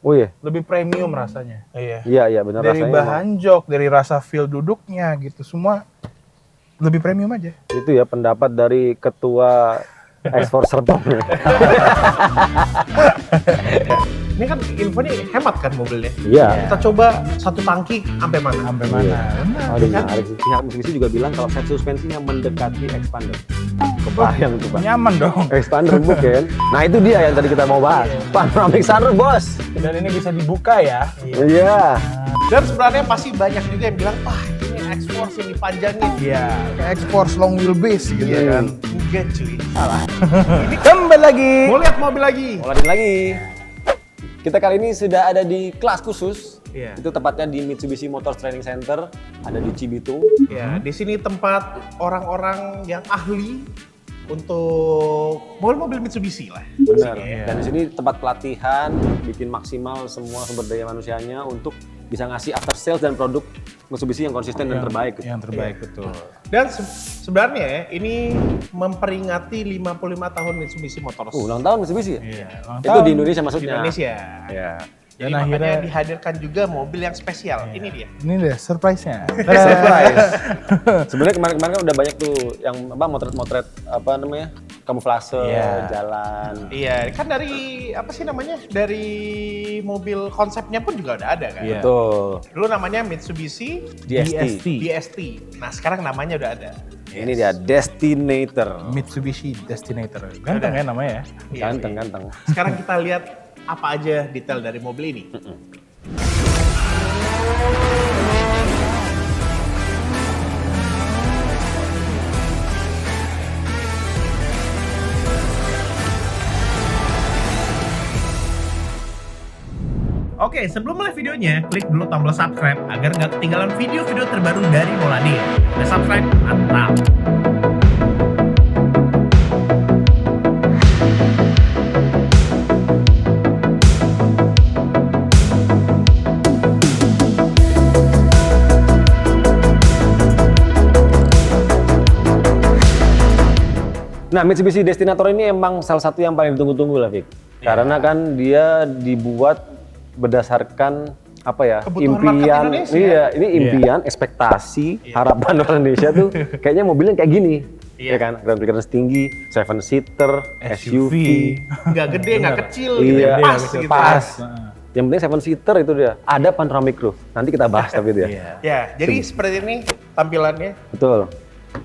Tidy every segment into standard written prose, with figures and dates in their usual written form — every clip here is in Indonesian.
Oh iya? Lebih premium rasanya. Iya benar Dari rasanya. bahan jok, dari rasa feel duduknya gitu, semua lebih premium aja. Itu ya pendapat dari ketua X-Force Serpong. Ini kan infonya hemat kan mobilnya. Iya. Kita coba satu tangki sampai mana? Sampai mana? Iya. Benar. Aduh menarik sih. Pihak Mitsubishi juga bilang kalau set suspensinya mendekati expander. Kebayang tuh Pak. Nyaman dong. Expander bukan? Nah itu dia yang tadi kita mau bahas. Panoramic sunroof bos. Dan ini bisa dibuka ya. Iya. Dan sebenarnya pasti banyak juga yang bilang, wah ini X-Force yang dipanjangin. Iya, kayak X-Force long wheelbase gitu Iya. kan. Enggak cuy. Salah. Kembali lagi. Mau lihat mobil lagi? Lanjut lagi. Kita kali ini sudah ada di kelas khusus. Iya. Itu tepatnya di Mitsubishi Motors Training Center, ada di Cibitung. Ya, di sini tempat orang-orang yang ahli untuk mobil-mobil Mitsubishi lah. Benar. Iya. Dan di sini tempat pelatihan, bikin maksimal semua sumber daya manusianya untuk bisa ngasih after sales dan produk Mitsubishi yang konsisten dan terbaik. Yang terbaik betul. Dan sebenarnya ya, ini memperingati 55 tahun Mitsubishi Motors. Ulang tahun Mitsubishi ya? Iya. ulang Itu tahun. di Indonesia Di maksudnya? Indonesia. Iya. Jadi Dan makanya akhirnya- dihadirkan juga mobil yang spesial. Ini dia. Ini deh surprise-nya. Surprise. Sebenarnya kemarin-kemarin kan udah banyak tuh yang apa motret-motret apa namanya? Kamuflase, Iya. jalan. Iya, kan dari apa sih namanya? Dari mobil konsepnya pun juga udah ada kan. Iya. Betul. Dulu namanya Mitsubishi DST. DST. Nah, sekarang namanya udah ada. Ini dia Destinator. Mitsubishi Destinator. Ganteng ya namanya ya. Iya, Ganteng. Sekarang kita lihat apa aja detail dari mobil ini. Oke, sebelum mulai videonya, klik dulu tombol subscribe agar nggak ketinggalan video-video terbaru dari Moladir. Udah subscribe? Mantap! Nah, Mitsubishi Destinator ini emang salah satu yang paling ditunggu-tunggu lah, Vic. Karena kan dia dibuat berdasarkan apa ya? Kebutuhan market impian. Indonesia. Iya, ini impian, ekspektasi, harapan orang Indonesia tuh kayaknya mobilnya kayak gini. Iya. Ya kan? Ground clearance tinggi, 7-seater, SUV. Nggak gede, nggak kecil, Iya, gitu. Pas iya, gitu. pas. Heeh. Yang penting 7-seater itu dia. Ada panoramic roof. Nanti kita bahas tapi itu ya. Iya. Ya, jadi seperti ini tampilannya. Betul.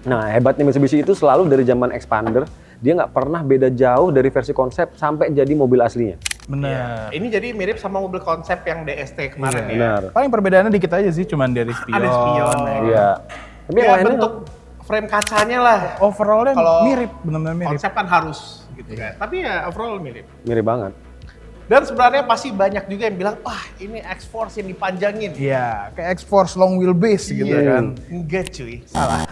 Nah, hebatnya Mitsubishi itu selalu dari zaman Expander, dia nggak pernah beda jauh dari versi konsep sampai jadi mobil aslinya. Benar. Ini jadi mirip sama mobil konsep yang DST kemarin ya. Benar. Paling perbedaannya dikit aja sih, cuman dari spion. Ada spion. Iya. Tapi yang Ya, lainnya bentuk frame kacanya lah. Overallnya Kalau mirip, benar-benar mirip. Konsep kan harus gitu kan. Tapi ya overall mirip. mirip banget. Dan sebenarnya pasti banyak juga yang bilang, wah ini X-Force yang dipanjangin. Iya, kayak X-Force long wheelbase gitu Iya. kan. Enggak cuy, salah.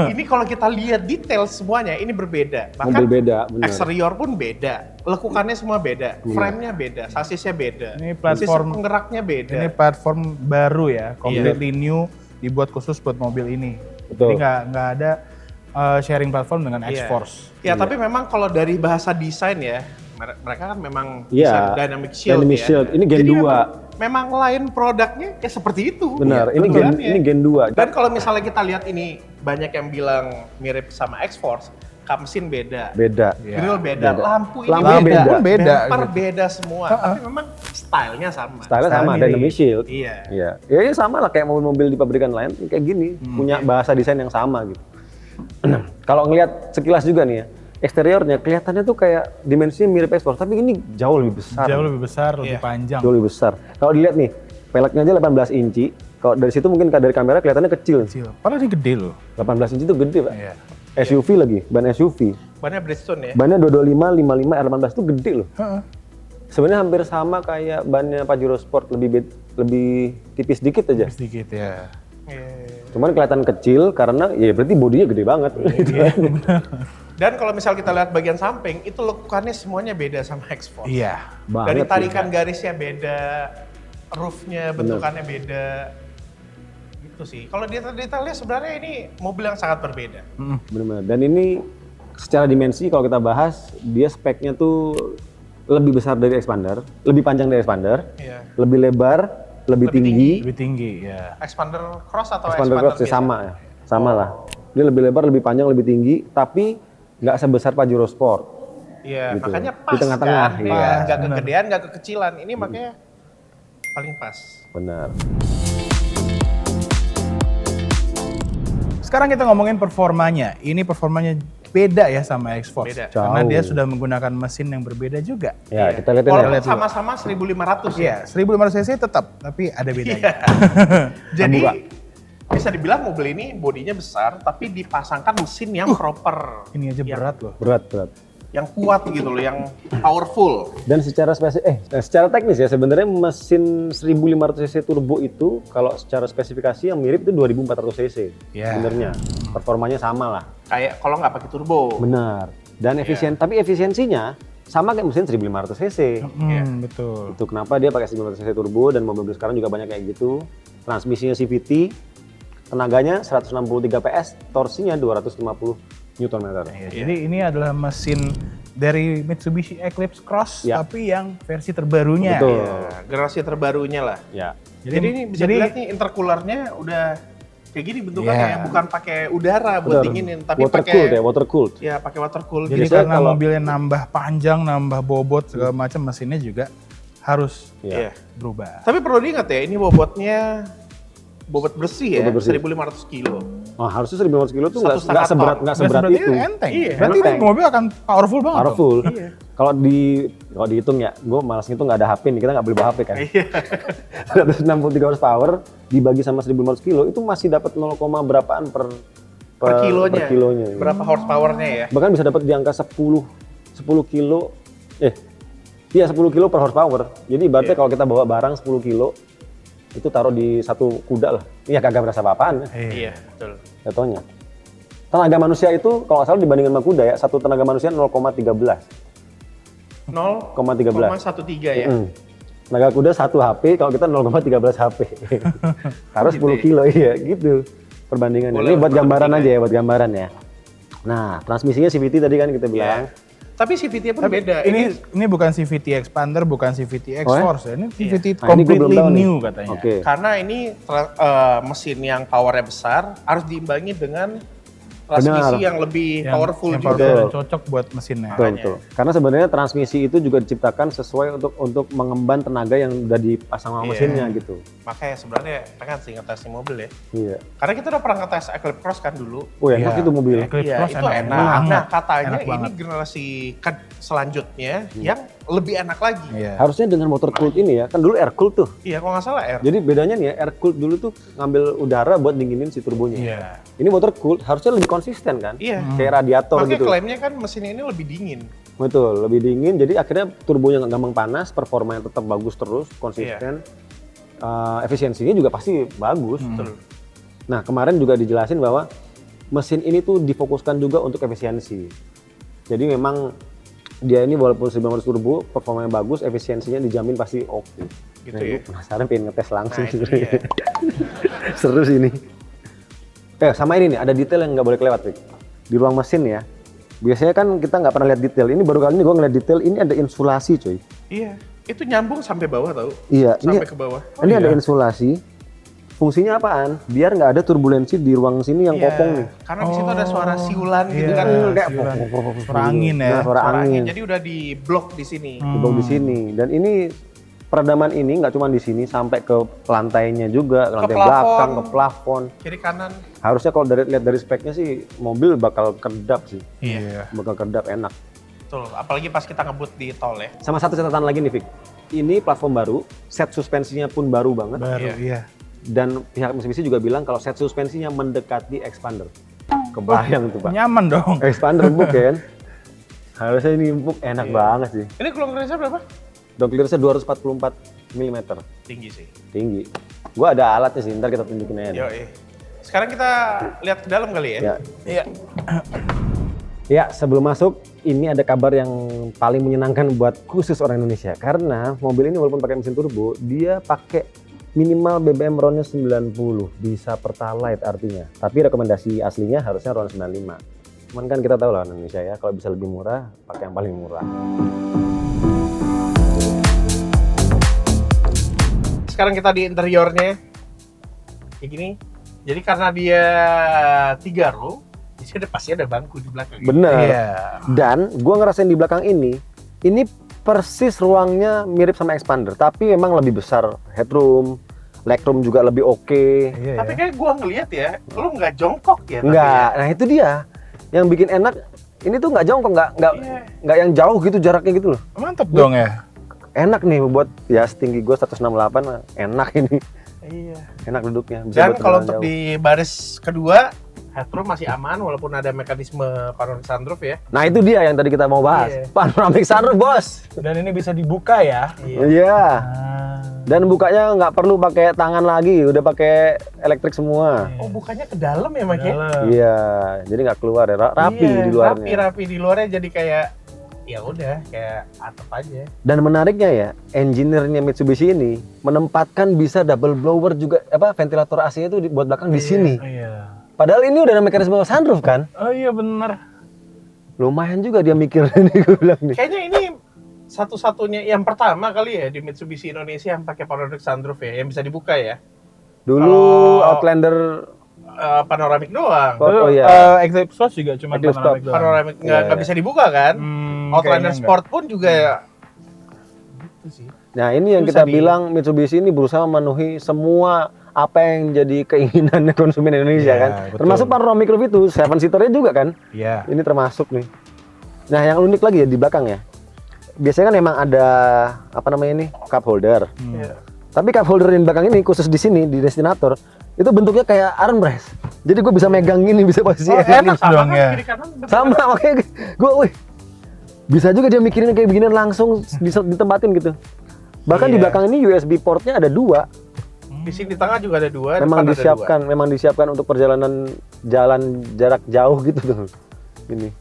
Ini kalau kita lihat detail semuanya, ini berbeda. Bahkan Mobil beda, benar. eksterior pun beda. Lekukannya semua beda. Frame-nya beda, sasisnya beda. Ini platform- Sistem penggeraknya beda. Ini platform baru ya, completely new, dibuat khusus buat mobil ini. Betul. Jadi nggak ada sharing platform dengan Iya. X-Force. Ya, tapi memang kalau dari bahasa desain ya, mereka kan memang Iya. desain dynamic shield Dynamic ya. shield. Ini Gen Jadi 2. memang lain produknya ya seperti itu. Benar. Iya, ini bentukannya. Gen 2. Dan kalau misalnya kita lihat ini banyak yang bilang mirip sama X-Force, kap mesin beda. Beda. Iya. Grill beda, Beda. lampu ini Lampu beda, beda. Pun beda, bumper gitu. beda semua. Tapi memang stylenya sama. Style sama, mirip. Dynamic Shield. Iya. Iya. Ya sama lah kayak mobil-mobil di pabrikan lain kayak gini, punya bahasa desain yang sama gitu. Kalau ngelihat sekilas juga nih ya, eksteriornya kelihatannya tuh kayak dimensinya mirip X-Force, tapi ini jauh lebih besar. Jauh lebih besar, lebih Iya. panjang. Jauh lebih besar. Kalau dilihat nih, peleknya aja 18 inci. Kalau dari situ mungkin dari kamera kelihatannya kecil. Kecil. Padahal ini gede loh. 18 inci itu gede, Pak. Iya. SUV lagi, ban SUV. Bannya Bridgestone ya. Bannya 225, 55, R18 itu gede loh. Heeh. Sebenarnya hampir sama kayak bannya Pajero Sport, lebih tipis dikit aja. Sedikit ya. Iya. Cuman kelihatan kecil karena ya berarti bodinya gede banget. Gitu. Dan kalau misal kita lihat bagian samping, itu lekukannya semuanya beda sama X-Force. Iya. Dari Banget tarikan garisnya beda, roofnya bentukannya beda. Gitu sih. Kalau detail-detailnya sebenarnya ini mobil yang sangat berbeda. Benar-benar. Dan ini secara dimensi kalau kita bahas, dia speknya tuh lebih besar dari expander, lebih panjang dari expander, Iya. lebih lebar, lebih tinggi. Lebih tinggi ya. Expander cross atau Expander cross biasa? sama ya, sama lah. Dia lebih lebar, lebih panjang, lebih tinggi, tapi nggak sebesar Pajero Sport. Iya, Gitu. makanya Di pas tengah-tengah, kan. iya. Pas, nggak kegedean, nggak kekecilan. Ini makanya paling pas. Benar. Sekarang kita ngomongin performanya. Ini performanya beda ya sama X-Force. Beda. Karena Jauh. dia sudah menggunakan mesin yang berbeda juga. Ya, Iya. kita lihatin ya. Walaupun sama-sama 1500 ya. Iya, 1500 cc tetap, tapi ada bedanya. Jadi Terbuka. bisa dibilang mobil ini bodinya besar, tapi dipasangkan mesin yang proper. Ini aja Yang- berat loh. Berat. Yang kuat gitu loh, yang powerful. Dan secara secara teknis ya sebenarnya mesin 1500 cc turbo itu kalau secara spesifikasi yang mirip itu 2400 cc. Ya. Sebenarnya performanya sama lah. Kayak kalau nggak pakai turbo. Benar. Dan tapi efisiensinya sama kayak mesin 1500 cc. Iya. Betul. Itu kenapa dia pakai 1500 cc turbo dan mobil sekarang juga banyak kayak gitu. Transmisinya CVT, tenaganya 163 PS, torsinya 250 Nm. Ya, jadi ini adalah mesin dari Mitsubishi Eclipse Cross, Ya. tapi yang versi terbarunya. Betul. Ya, generasi terbarunya lah. Ya. Jadi ini bisa dilihat nih intercoolernya udah kayak gini bentukannya, Iya. bukan pakai udara buat Betul. dinginin, tapi Water pakai cooled ya, water cooled. ya pakai water cool. Jadi Biasanya karena kalau- mobilnya nambah panjang, nambah bobot segala macam, mesinnya juga harus Iya. berubah. Tapi perlu diingat ya, ini bobotnya bobot bersih ya, Bobot bersih. 1500 kilo. Oh, harusnya 1500 kilo tuh Satu setengah nggak seberat ton. nggak seberat itu. Enteng. Iya. Berarti ini Enteng. mobil akan powerful banget. dong. Powerful. Iya. Kalau dihitung ya, gue malas ngitung nggak ada HP nih, kita nggak boleh bawa HP kan. Iya. 163 horsepower dibagi sama 1500 kilo itu masih dapat 0, berapaan per Per kilonya. iya. Berapa horsepowernya ya? Bahkan bisa dapat di angka 10 kilo. Iya 10 kilo per horsepower. Jadi ibaratnya kalau kita bawa barang 10 kilo itu taruh di satu kuda lah. Iya kagak berasa apa-apaan. Iya, betul. Jatuhnya. Tenaga manusia itu kalau nggak salah dibandingkan sama kuda ya, satu tenaga manusia 0,13. 0,13 ya. Tenaga kuda 1 HP, kalau kita 0,13 HP. Harus 10 kilo, iya gitu perbandingannya. Boleh Ini buat lah, gambaran perbandingan. aja ya, buat gambaran ya. Nah, transmisinya CVT tadi kan kita bilang. Tapi CVT pun beda. Ini bukan CVT Expander, bukan CVT X-Force ya. Ini CVT Nah, ini gua belum completely tahu nih. new katanya. Oke. Karena ini mesin yang powernya besar harus diimbangi dengan transmisi Benar. yang lebih powerful yang juga. powerful dan cocok buat mesinnya. Betul, betul. Karena sebenarnya transmisi itu juga diciptakan sesuai untuk mengemban tenaga yang udah dipasang sama Iya. mesinnya gitu. Makanya sebenarnya pengen sih ngetes mobil ya. Iya. Karena kita udah pernah ngetes Eclipse Cross kan dulu. Oh enak Iya. itu mobil. Eclipse Iya, Cross itu enak. banget. Nah, katanya Enak ini banget. generasi selanjutnya yang lebih enak lagi. Iya. Harusnya dengan motor cooled ini ya, kan dulu air cooled tuh. Iya, kalau nggak salah R. Jadi bedanya nih ya, air cooled dulu tuh ngambil udara buat dinginin si turbonya. Iya. Ini motor cooled harusnya lebih konsisten kan? Iya. Kayak radiator Makanya gitu. klaimnya kan mesin ini lebih dingin. Betul, lebih dingin. Jadi akhirnya turbonya nggak gampang panas, performanya tetap bagus terus, konsisten. Efisiensinya juga pasti bagus. Betul. Nah kemarin juga dijelasin bahwa mesin ini tuh difokuskan juga untuk efisiensi. Jadi memang dia ini walaupun 900 turbo, performanya bagus, efisiensinya dijamin pasti oke. Gitu Nah, ya. gue penasaran pengen ngetes langsung Nah, itu sebenarnya. dia. Seru sih ini. Sama ini nih, ada detail yang nggak boleh kelewat, Rick. Di ruang mesin ya. Biasanya kan kita nggak pernah lihat detail. Ini baru kali ini gue ngeliat detail, ini ada insulasi coy. Iya. Itu nyambung sampai bawah tau. Iya, Sampai ke bawah. ini ada insulasi. Fungsinya apaan? Biar nggak ada turbulensi di ruang sini yang Iya, kopong nih. Karena di situ ada suara siulan gitu Iya, kan. Kayak siulan. Suara angin ya. Nah, suara Suara angin. angin. Jadi udah di blok di sini. Dibawa di sini. Dan ini peredaman ini nggak cuma di sini, sampai ke lantainya juga, ke lantai plafon. belakang, ke plafon. Kiri kanan. Harusnya kalau lihat dari speknya sih mobil bakal kedap sih, Iya. bakal kedap enak. Betul. Apalagi pas kita ngebut di tol ya. Sama satu catatan lagi nih, Vic. Ini platform baru, set suspensinya pun baru banget. Baru, Iya. iya. Dan pihak Mitsubishi juga bilang kalau set suspensinya mendekati expander. Kebayang tuh Pak. Nyaman dong. Expander empuk kan? Harusnya ini empuk, enak banget sih. Ini kulung clearance berapa? Dog clearance 244 mm, Tinggi sih. tinggi. Gua ada alatnya sih, ntar kita tunjukin aja. Yo, sekarang kita lihat ke dalam kali ya. Ya. Iya. Ya, sebelum masuk, ini ada kabar yang paling menyenangkan buat khusus orang Indonesia. Karena mobil ini walaupun pakai mesin turbo, dia pakai minimal BBM RON-nya 90, bisa Pertalite artinya. Tapi rekomendasi aslinya harusnya RON 95. Cuman kan kita tahu lah orang Indonesia ya, kalau bisa lebih murah, pakai yang paling murah. sekarang kita di interiornya kayak gini. Jadi karena dia 3 row, di sini pasti ada bangku di belakang. Bener. Iya. Dan gua ngerasain di belakang ini persis ruangnya mirip sama expander, tapi memang lebih besar headroom, legroom juga lebih oke. Iya, Tapi ya. kayak gua ngelihat ya, lu nggak jongkok ya? Enggak, nah itu dia yang bikin enak. Ini tuh nggak jongkok, nggak yang jauh gitu jaraknya gitu loh. Mantap dong ya. Enak nih buat ya setinggi gue 168, enak ini. Iya. Enak duduknya. Bisa Dan buat kalau jalan untuk jauh. di baris kedua, headroom masih aman walaupun ada mekanisme panoramic sunroof ya. Nah itu dia yang tadi kita mau bahas. Iya. Panoramic sunroof bos. Dan ini bisa dibuka ya. Iya. Dan bukanya nggak perlu pakai tangan lagi, udah pakai elektrik semua. Oh bukannya ke dalam ya Mak ya? Iya, jadi nggak keluar ya, rapi Iya, di luarnya. Rapi di luarnya jadi kayak ya udah kayak atap aja. Dan menariknya ya, engineer-nya Mitsubishi ini menempatkan bisa double blower juga, ventilator AC-nya itu buat belakang di sini. Iya. Padahal ini udah ada mekanisme sunroof kan? Oh iya bener. Lumayan juga dia mikir nih gue bilang nih. Kayaknya ini satu-satunya yang pertama kali ya di Mitsubishi Indonesia yang pakai panoramic sunroof ya, yang bisa dibuka ya. Dulu Kalau- Outlander Panoramic doang. Oh, iya. Exhaust juga cuma Exhaust panoramic doang. Panoramic Iya, nggak iya. bisa dibuka kan? Outlander kayaknya Sport pun juga ya. Gitu sih. Nah ini yang Bisa kita bilang Mitsubishi ini berusaha memenuhi semua apa yang jadi keinginan konsumen Indonesia Iya, kan. betul. Termasuk panoramic roof itu, 7-seaternya juga kan. Iya. Ini termasuk nih. Nah yang unik lagi ya di belakang ya. Biasanya kan emang ada cup holder. Iya. Tapi cup holder di belakang ini khusus di sini di destinator itu bentuknya kayak armrest. Jadi gue bisa megang ini, bisa posisi Oh, enak sama dong kan ya. kiri kanan bentuk sama makanya gue bisa juga dia mikirin kayak beginian langsung bisa ditempatin gitu. Bahkan di Iya. belakang ini USB portnya ada 2. di sini di tengah juga ada 2, memang depan disiapkan, memang disiapkan untuk perjalanan jalan jarak jauh gitu tuh. Ini.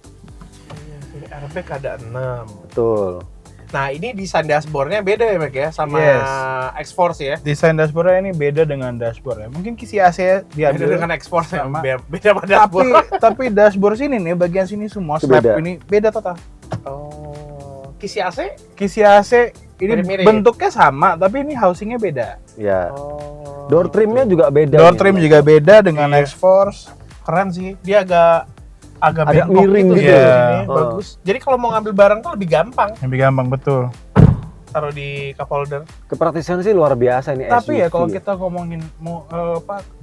Ini airbag ada 6. Betul. Nah, ini desain dashboardnya beda ya, Mac ya, sama Yes. X-Force ya. Desain dashboardnya ini beda dengan dashboard ya. Mungkin kisi AC Beda diambil. dengan X-Force ya, sama. beda sama dashboard. tapi dashboard sini nih bagian sini semua Itu slab beda. ini beda total. Oh, kisi AC? Kisi AC ini Mirip-mirip. bentuknya sama tapi ini housingnya beda. Ya. Oh. Door trimnya juga beda. Door nih. trim juga beda dengan Iya. X-Force. Keren sih. Dia agak Agak bengkok miring gitu gitu ya. ya. Sini. Oh. Bagus. Jadi kalau mau ngambil barang tuh lebih gampang Lebih gampang betul. taruh di cup holder. Kepraktisan sih luar biasa ini Tapi ya SUV. kalau kita ngomongin mau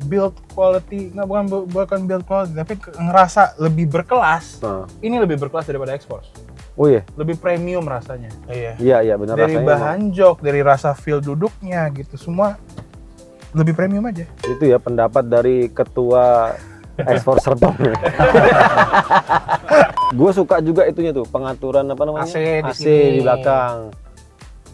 build quality, bukan build quality tapi ngerasa lebih berkelas. Nah. Ini lebih berkelas daripada X-Force. Oh iya. Lebih premium rasanya. Iya. Iya benar Dari rasanya. bahan jok, dari rasa feel duduknya gitu semua lebih premium aja. Itu ya pendapat dari ketua X-Force Serpong. Gue suka juga itunya tuh pengaturan AC di AC sini. di belakang.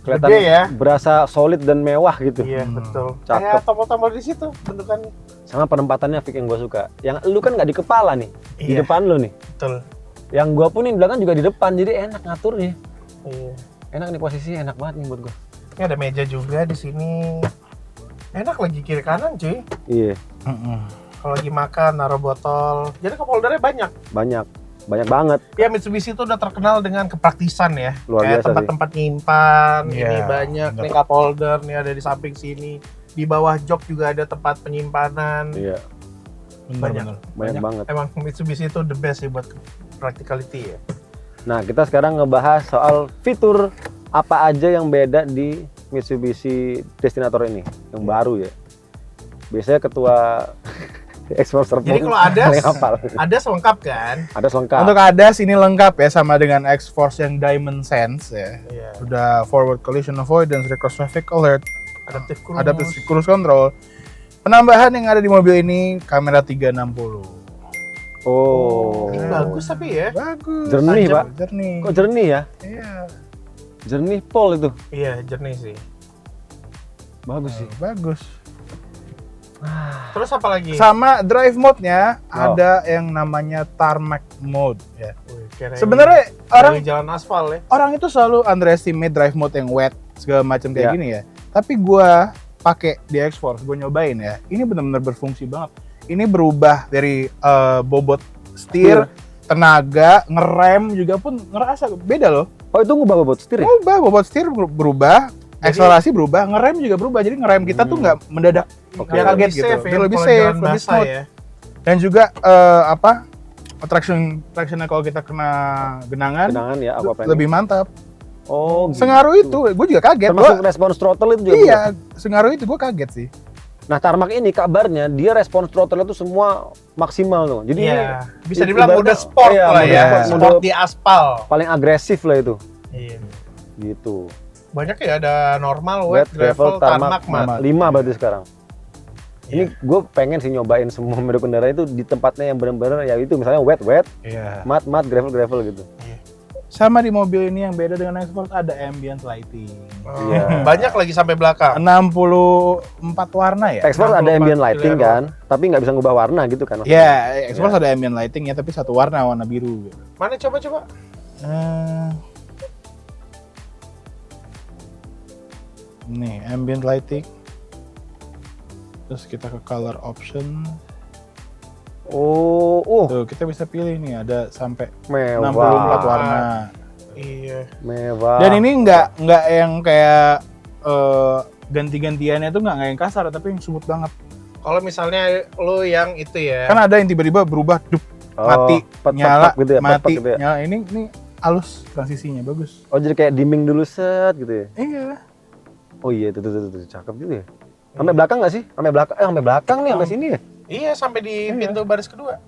Kelihatan Gede ya. berasa solid dan mewah gitu. Iya, betul. Cakep. Kayak tombol-tombol di situ bentukan. Sama penempatannya Vic yang gue suka. Yang lu kan nggak di kepala nih, di Iya. depan lu nih. Betul. Yang gua pun di belakang juga di depan, jadi enak ngaturnya. Iya. Enak nih posisinya, enak banget nih buat gua. Ini ada meja juga di sini. Enak lagi kiri kanan, cuy. Iya, Kalau lagi makan, naruh botol. Jadi cup holdernya banyak. banyak banget. Ya Mitsubishi itu udah terkenal dengan kepraktisan ya. Luar Kayak biasa tempat-tempat nyimpan, Iya, ini banyak bener. nih cup holder, nih ada di samping sini. Di bawah jok juga ada tempat penyimpanan. Iya, Benar-benar. banyak banget. Emang Mitsubishi itu the best sih buat practicality ya. Nah, kita sekarang ngebahas soal fitur apa aja yang beda di Mitsubishi Destinator ini, yang baru ya. Biasanya ketua X-Force Serpong Jadi kalau ada, paling hafal. ada selengkap kan? Ada selengkap. Untuk ADAS ini lengkap ya sama dengan X-Force yang Diamond Sense ya. Iya. Udah forward collision avoidance, reverse traffic alert, Adaptive cruise. adaptive cruise control. Penambahan yang ada di mobil ini kamera 360. Oh, Ini bagus tapi ya. Bagus. Jernih, tajam, Pak. Jernih. kok jernih ya? Iya. Jernih pol itu. Iya, jernih sih. Bagus sih. Bagus. Terus apa lagi? Sama drive mode-nya Oh. ada yang namanya tarmac mode ya. Wih, kirain Sebenarnya orang jalan aspal ya. orang itu selalu underestimate drive mode yang wet segala macam kayak Iya. gini ya. Tapi gua pakai di X-Force, gua nyobain ya. Ini benar-benar berfungsi banget. Ini berubah dari bobot setir, tenaga, ngerem juga pun ngerasa beda loh. Oh, itu ngubah bobot setir ya? Bobot setir berubah, Akselerasi berubah, ngerem juga berubah. Jadi ngerem kita tuh nggak mendadak Biar kaget lebih gitu. safe ya, Biar lebih kalau safe, jalan lebih basah smooth. ya. Dan juga tractionnya kalau kita kena genangan, Genangan ya, aquaplaning. lebih mantap. Oh, gitu. Sengaruh itu, gue juga kaget. Termasuk respons throttle itu juga. Iya, sengaruh itu gue kaget sih. Nah, Tarmac ini kabarnya dia respons throttle itu semua maksimal tuh. Jadi Iya, ini bisa dibilang mode ibaratnya- sport iya, lah mode ya, sport, sport mode di aspal. paling agresif lah itu. Iya. Gitu. Banyak ya, ada normal, wet, gravel, tarmac, mat. 5 berarti sekarang. Ini gue pengen sih nyobain semua merek kendaraan itu di tempatnya yang benar-benar ya itu misalnya wet, Iya. mat, gravel gitu. Sama di mobil ini yang beda dengan Export ada ambient lighting. Oh, Iya. Banyak lagi sampai belakang. 64 warna ya? Export ada 64 ambient lighting Celeron. kan, tapi nggak bisa ngubah warna gitu kan. Ya, Export ada ambient lighting ya, tapi satu warna biru. Mana coba? Nih, ambient lighting. Terus kita ke color option. Oh, Tuh, kita bisa pilih nih, ada sampai mewah. 64 warna. Iya. Mewah. Dan ini nggak yang kayak ganti-gantiannya tuh nggak yang kasar, tapi yang smooth banget. Kalau misalnya lo yang itu ya. Kan ada yang tiba-tiba berubah, mati, pet-pet nyala, gitu ya, mati, pet-pet gitu ya. nyala. Ini halus transisinya, bagus. Oh, jadi kayak dimming dulu set gitu ya. Iya. Oh iya, tuh, cakep juga ya. Sampai belakang nggak sih? Sampai belakang nih, sampai sini ya? Iya, sampai di pintu baris kedua.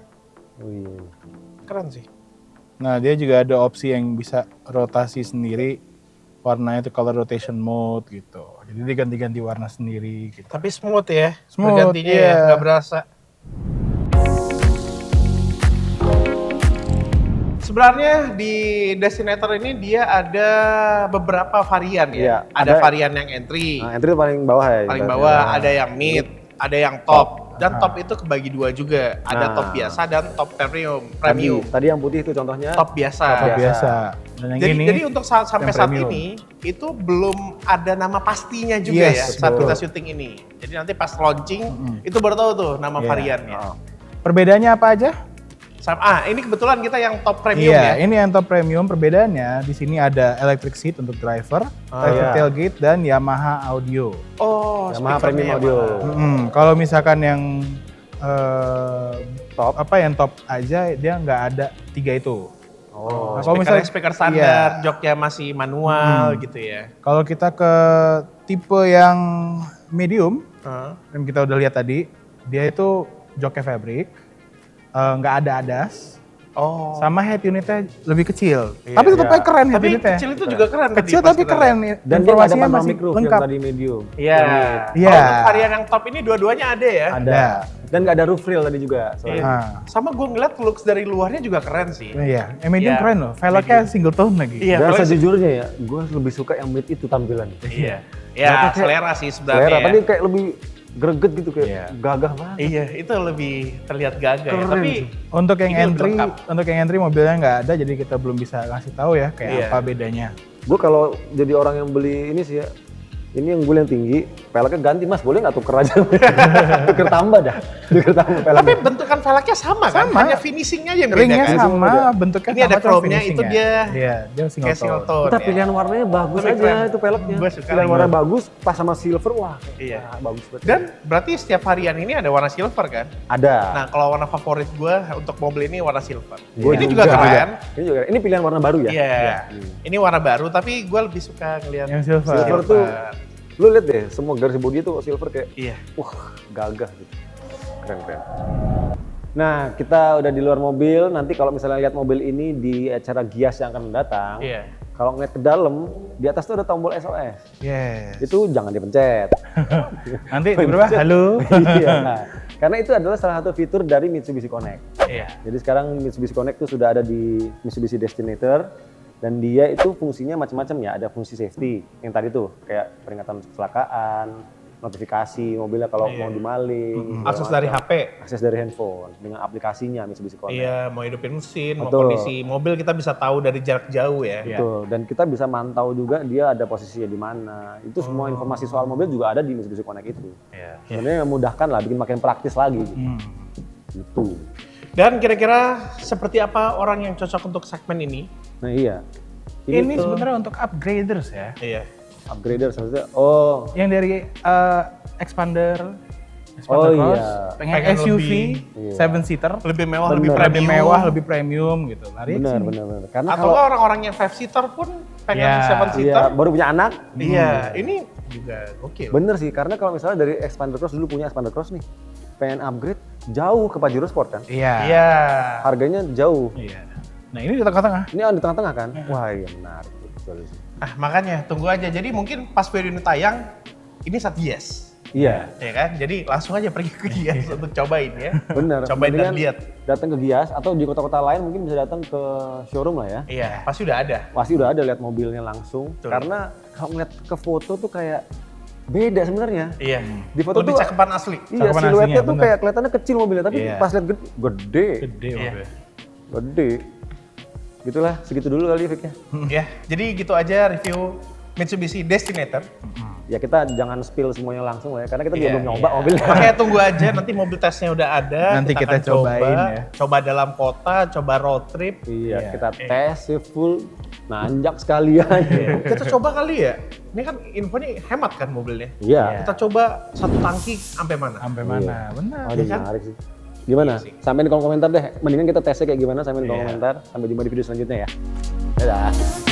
Oh iya. Keren sih. Nah, dia juga ada opsi yang bisa rotasi sendiri, warnanya itu color rotation mode gitu. Jadi dia ganti-ganti warna sendiri gitu. Tapi smooth ya. Smooth, Bergantinya iya. ya, nggak berasa. Sebenarnya di Destinator ini dia ada beberapa varian ya. Iya, ada ada- varian yang entry, Nah, entry itu paling bawah ya. paling ibaratnya. bawah, ada yang mid, ada yang top. Dan top itu kebagi dua juga. Ada Nah. top biasa dan top premium. Tadi yang putih itu contohnya. Top biasa. Top biasa. Dan yang ini Jadi untuk sampai yang saat premium. ini itu belum ada nama pastinya juga ya Yes, saat betul. kita syuting ini. Jadi nanti pas launching itu baru tahu tuh nama Iya. variannya. perbedaannya apa aja? Ini kebetulan kita yang top premium Iya, ya. ini yang top premium. Perbedaannya di sini ada electric seat untuk driver, driver iya. tailgate dan Yamaha audio. Oh, Yamaha speakernya premium audio. Yamaha. Kalau misalkan yang Top. yang top aja dia nggak ada 3 itu. Oh. Nah, kalau Speakernya misalnya- speaker standar, iya. joknya masih manual gitu ya. Kalau kita ke tipe yang medium, Heeh. yang kita udah lihat tadi, dia itu joknya fabric, nggak ada adas, Oh. sama head unitnya lebih kecil. Iya. Tapi tetap Iya. aja keren head Tapi unitnya. kecil itu juga keren. tadi Kecil pas tapi kita keren. lihat. Dan dia nggak ada Informasinya panoramic masih roof yang lengkap. tadi medium. Iya. Iya. Kalau untuk varian yang top ini dua-duanya ada ya. Ada. Dan nggak ada roof rail tadi juga. Iya. Nah, Sama gue ngeliat looks dari luarnya juga keren sih. iya, medium Iya. keren loh. Velgnya single tone lagi. Iya, Dan kalau- sejujurnya ya, gue lebih suka yang mid itu tampilan. Iya. Nggak Ya, pakai selera sih sebenarnya. Selera, ya. tadi kayak lebih greget gitu, kayak Iya. gagah banget. Iya, itu lebih terlihat gagah ya. Keren Tapi sih. Untuk yang Ini lebih entry, lengkap. mobilnya nggak ada, jadi kita belum bisa ngasih tahu ya kayak Iya. apa bedanya. Gue kalau jadi orang yang beli ini sih ya, ini yang gue yang tinggi, peleknya ganti mas, boleh nggak tuker aja? Tuker tambah dah, tuker tambah peleknya. tapi bentukan velgnya sama kan? Sama. Hanya finishingnya aja yang beda Ringnya kan? sama, bentuknya Ini sama. ada cuma chrome-nya, itu finishingnya. dia Iya, dia single Kayak single tone. tone. Kita ya. pilihan warnanya bagus Tapi aja keren. itu peleknya. Gua suka Pilihan juga. warna bagus, pas sama silver, wah. Iya. Bagus banget. Dan berarti setiap varian ini ada warna silver kan? ada. Nah, kalau warna favorit gue untuk mobil ini warna silver. Gua Ini juga keren. Ini juga keren. Ini pilihan warna baru ya? Iya. Ini warna baru, tapi gue lebih suka ngeliat Yang silver. Silver tuh, lu lihat deh, semua garis bodi itu silver kayak, Iya. wah gagah gitu. Keren. Nah, kita udah di luar mobil, nanti kalau misalnya lihat mobil ini di acara Gias yang akan mendatang, Iya. kalau ngeliat ke dalam, di atas tuh ada tombol SOS. Yes. Itu jangan dipencet. Nanti berubah, halo. Iya. Karena itu adalah salah satu fitur dari Mitsubishi Connect. Iya. Jadi sekarang Mitsubishi Connect tuh sudah ada di Mitsubishi Destinator dan dia itu fungsinya macam-macam ya. Ada fungsi safety yang tadi tuh kayak peringatan kecelakaan, notifikasi mobilnya kalau mau dimaling, Akses dari HP. akses dari handphone dengan aplikasinya Mitsubishi Connect. Iya, mau hidupin mesin, mau Betul. kondisi mobil kita bisa tahu dari jarak jauh ya. Betul. Dan kita bisa mantau juga dia ada posisinya di mana. Itu semua informasi soal mobil juga ada di Mitsubishi Connect itu. Iya. Sebenarnya memudahkan lah, bikin makin praktis lagi. Gitu. Dan kira-kira seperti apa orang yang cocok untuk segmen ini? Nah iya. Ini tuh- sebenarnya untuk upgraders ya. Iya. Upgrader maksudnya. Oh. Yang dari expander Oh Cross, iya. pengen Pengen SUV, lebih, 7-seater, lebih mewah, Bener. lebih lebih premium. mewah, lebih premium gitu. Lari ke Benar, sini. benar. Karena Atau kalau nggak orang-orang yang 5-seater pun pengen Ya. 7-seater. iya, baru punya anak, Iya, ini juga oke. bener sih. Karena kalau misalnya dari Expander Cross dulu punya Expander Cross nih, pengen upgrade jauh ke Pajero Sport kan, Iya. Iya. harganya jauh. Iya. Nah ini di tengah-tengah. Ini di tengah-tengah kan, wah iya menarik betul sih. Ah, makanya tunggu aja. Jadi mungkin pas video ini tayang, ini saat Gias. Iya, Ya kan? Jadi langsung aja pergi ke Gias untuk cobain ya. bener. Cobain dan Mendingan lihat. datang ke Gias atau di kota-kota lain mungkin bisa datang ke showroom lah ya. Iya, pasti udah ada. Pasti udah ada lihat mobilnya langsung. Betul. Karena kalau ngeliat ke foto tuh kayak beda sebenarnya. Iya. Di foto Lebih tuh cakapan asli. iya Cakapan siluetnya aslinya, tuh bener. kayak kelihatannya kecil mobilnya, tapi Iya. pas lihat gede, Gede Iya. mobilnya. gede. Gitulah, segitu dulu kali Vic ya. Ya, jadi gitu aja review Mitsubishi Destinator. Ya kita jangan spill semuanya langsung lah ya, karena kita juga Iya, belum nyoba mobilnya. Makanya tunggu aja, nanti mobil tesnya udah ada. Nanti kita akan cobain coba, ya. Coba dalam kota, coba road trip. Iya, Iya. kita tes ya full, nanjak sekalian. Kita coba kali ya. Ini kan infonya hemat kan mobilnya. Iya. Kita coba satu tangki sampai mana? Sampai mana? Benar. Aduh, kan? menarik sih. Gimana? Iya sih. Sampai di kolom komentar deh. Mendingan kita tesnya kayak gimana, sampai di kolom Iya. komentar. Sampai jumpa di video selanjutnya ya. Dadah.